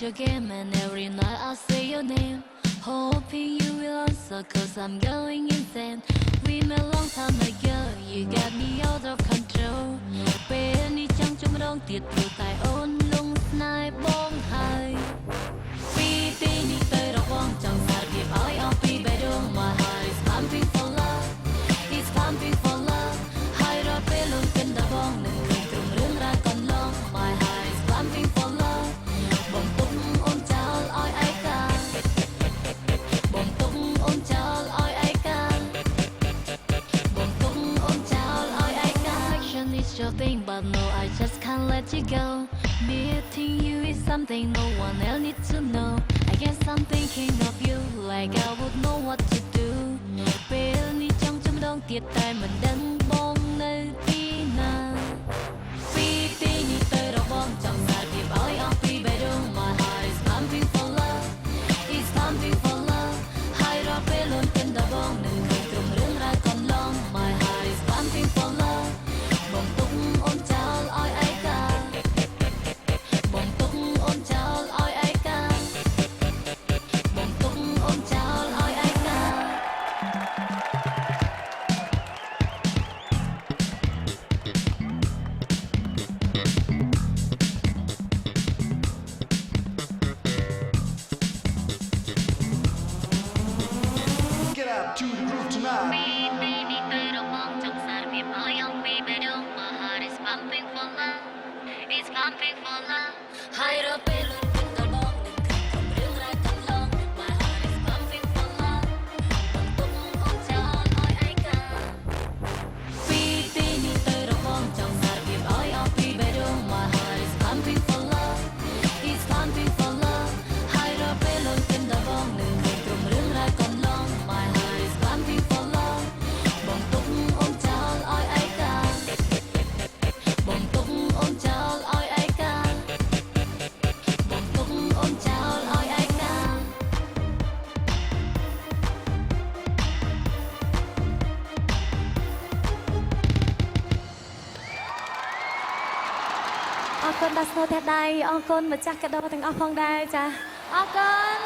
your game and every night I'll say your name. Hoping you will answer cause I'm going insane. We met a long time ago, you got me out of control. ពេលនេះចង់ជុំរងទៀតព្រោះតែអូនលងស្នេហ៍បងហើយពីទីនេះទៅរកបងចង់សារភាពឲ្យអស់ពីបេះដូង My heart is pumping for love, it's pumping for love. ហើយរាល់ពេលលងកិនដល់បងនឹងឃើញក្រុមរឿងរ៉ាវកន្លង My heart is pumping for love. បងទុកអូនចោលឲ្យឯកាបងទុកអូនចោលឲ្យឯកាបងទុកអូនចោលឲ្យឯកា Affection is your thing but no I just can't let you go. Meeting you is something no one else needs to know. I guess I'm thinking of you like I would know what to do. ពេលនេះចង់ជុំដងទៀតតែមិនដឹងបងនៅទីណាពីទីនេះទៅរកបងចង់សារភាពឲ្យអស់ពីបេះដូង My heart is pumping for love, it's pumping for love. ហើយរាល់ពេលលន់កិនដល់បងនឹងឃើញក្រុមរឿងរ៉ាវកន្លង My heart is pumping for love. បងទុកអូនចោលឲ្យឯកាបងទុកអូនចោលឲ្យឯកាបងទុកអូនចោលឲ្យឯកា Get up to the groove tonight. ពីនេះទៅរកបងចង់សារភាពឲ្យអស់ពីបេះដូង My heart is pumping for love, it's pumping for love. ហើយរាល់ពេលលន់កិនដល់បងនឹងឃើញក្រុមរឿងរ៉ាវកន្លង My heart is pumping for love. បងទុកអូនចោលឲ្យឯកាពីទីនេះទៅរកបងចង់សារភាពឲ្យអស់ពីបេះដូង My heart is pumping for love, it's pumping for love. ហើយរាល់ពេលលន់កិនដល់បងនឹងឃើញក្រុមរឿងរ៉ាវកន្លង My heart is pumping for love. បងទុកអូនចោលឲ្យឯកាបងទុកអូនចោលឲ្យឯកាបងទុកអូនចោលឲ្យឯកា អរគុណដល់ស្នូតែដៃអរគុណម្ចាស់កាដូទាំងអស់ផងដែរចាអរគុណ